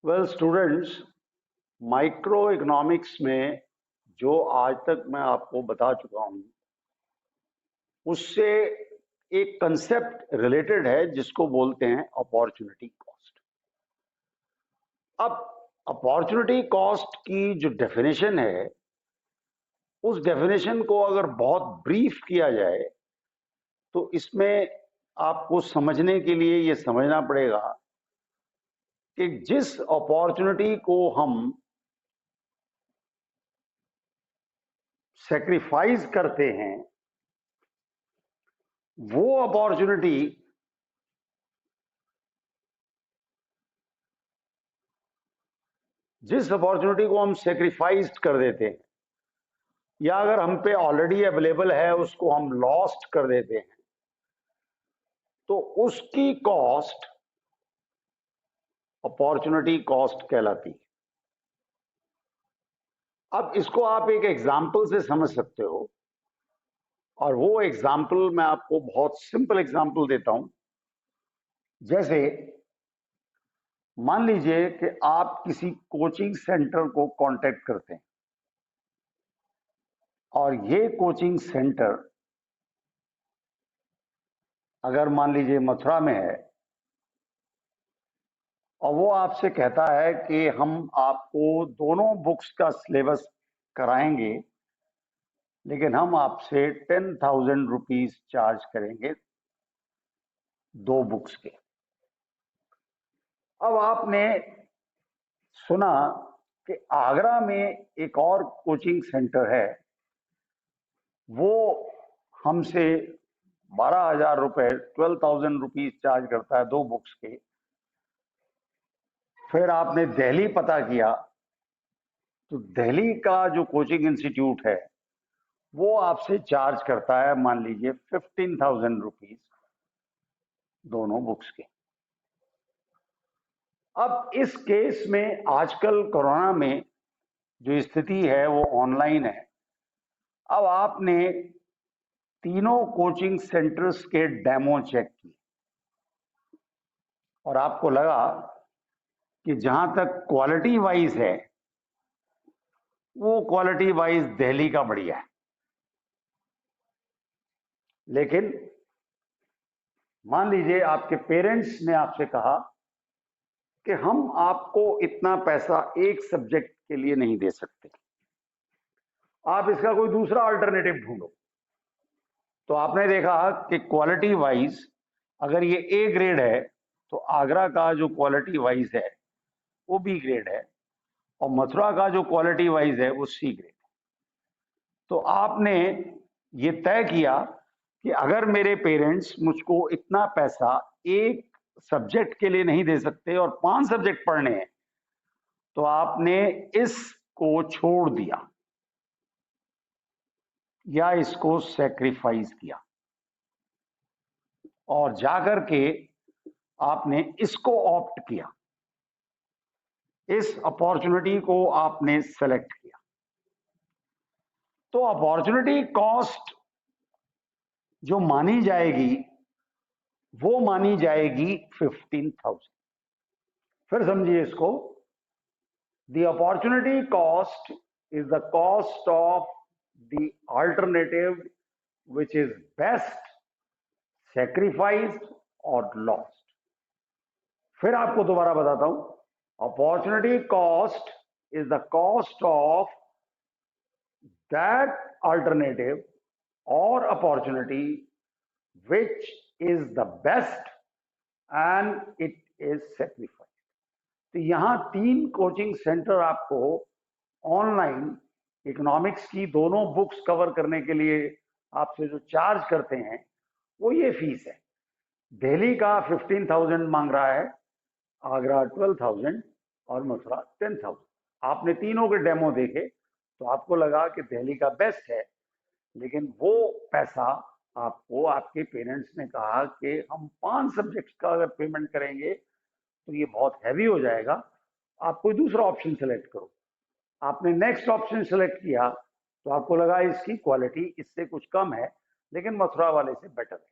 Well students, micro economics में जो आज तक मैं आपको बता चुका हूं उससे एक कंसेप्ट रिलेटेड है जिसको बोलते हैं अपॉर्चुनिटी कॉस्ट। अब अपॉर्चुनिटी कॉस्ट की जो डेफिनेशन है उस डेफिनेशन को अगर बहुत ब्रीफ किया जाए तो इसमें आपको समझने के लिए ये समझना पड़ेगा कि जिस अपॉर्चुनिटी को हम सेक्रीफाइस करते हैं वो अपॉर्चुनिटी जिस अपॉर्चुनिटी को हम सेक्रीफाइस कर देते हैं या अगर हम पे ऑलरेडी अवेलेबल है उसको हम लॉस्ट कर देते हैं तो उसकी कॉस्ट अपॉर्चुनिटी कॉस्ट कहलाती है। अब इसको आप एक एग्जाम्पल से समझ सकते हो और वो एग्जाम्पल मैं आपको बहुत सिंपल एग्जाम्पल देता हूं। जैसे मान लीजिए कि आप किसी कोचिंग सेंटर को कांटेक्ट करते हैं और ये कोचिंग सेंटर अगर मान लीजिए मथुरा में है और वो आपसे कहता है कि हम आपको दोनों बुक्स का सिलेबस कराएंगे लेकिन हम आपसे 10,000 रुपीज चार्ज करेंगे दो बुक्स के। अब आपने सुना कि आगरा में एक और कोचिंग सेंटर है, वो हमसे 12,000 रुपए 12,000 रुपीज चार्ज करता है दो बुक्स के। फिर आपने दिल्ली पता किया तो दिल्ली का जो कोचिंग इंस्टीट्यूट है वो आपसे चार्ज करता है मान लीजिए 15,000 रुपीज दोनों बुक्स के। अब इस केस में आजकल कोरोना में जो स्थिति है वो ऑनलाइन है। अब आपने तीनों कोचिंग सेंटर्स के डेमो चेक किए और आपको लगा कि जहां तक क्वालिटी वाइज है वो क्वालिटी वाइज दिल्ली का बढ़िया है, लेकिन मान लीजिए आपके पेरेंट्स ने आपसे कहा कि हम आपको इतना पैसा एक सब्जेक्ट के लिए नहीं दे सकते, आप इसका कोई दूसरा अल्टरनेटिव ढूंढो। तो आपने देखा कि क्वालिटी वाइज अगर ये ए ग्रेड है तो आगरा का जो क्वालिटी वाइज है वो बी ग्रेड है और मथुरा का जो क्वालिटी वाइज है वो सी ग्रेड है। तो आपने ये तय किया कि अगर मेरे पेरेंट्स मुझको इतना पैसा एक सब्जेक्ट के लिए नहीं दे सकते और 5 सब्जेक्ट पढ़ने हैं तो आपने इसको छोड़ दिया या इसको सैक्रिफाइस किया और जाकर के आपने इसको ऑप्ट किया, इस अपॉर्चुनिटी को आपने सेलेक्ट किया। तो अपॉर्चुनिटी कॉस्ट जो मानी जाएगी वो मानी जाएगी 15,000। फिर समझिए इसको, the opportunity cost is the cost of the alternative which is best, sacrificed और लॉस्ट। फिर आपको दोबारा बताता हूं, opportunity cost is the cost of that alternative और opportunity which is the best and it is sacrificed। तो यहां 3 coaching centre आपको ऑनलाइन इकोनॉमिक्स की दोनों बुक्स कवर करने के लिए आपसे जो चार्ज करते हैं वो ये फीस है। दिल्ली का 15,000 मांग रहा है, आगरा 12,000 और मथुरा 10,000। आपने तीनों के डेमो देखे तो आपको लगा कि दिल्ली का बेस्ट है, लेकिन वो पैसा आपको आपके पेरेंट्स ने कहा कि हम 5 सब्जेक्ट्स का अगर पेमेंट करेंगे तो ये बहुत हैवी हो जाएगा, आप कोई दूसरा ऑप्शन सेलेक्ट करो। आपने नेक्स्ट ऑप्शन सेलेक्ट किया तो आपको लगा इसकी क्वालिटी इससे कुछ कम है लेकिन मथुरा वाले से बेटर है,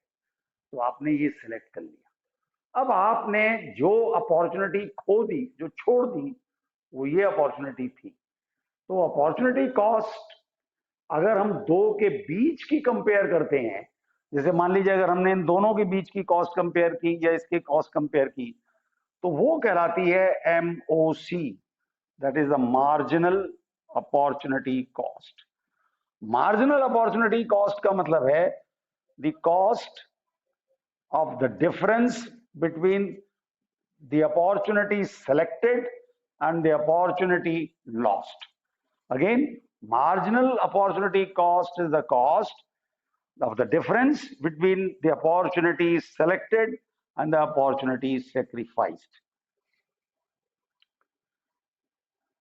तो आपने ये सिलेक्ट कर लिया। अब आपने जो अपॉर्चुनिटी खो दी, जो छोड़ दी, वो ये अपॉर्चुनिटी थी। तो अपॉर्चुनिटी कॉस्ट अगर हम दो के बीच की कंपेयर करते हैं, जैसे मान लीजिए अगर हमने इन दोनों के बीच की कॉस्ट कंपेयर की या इसकी कॉस्ट कंपेयर की, तो वो कहलाती है MOC, that is the marginal opportunity cost. Marginal opportunity cost का मतलब है the cost of the difference between the opportunity selected and the opportunity lost. Again, marginal opportunity cost is the cost of the difference between the opportunity selected and the opportunity sacrificed.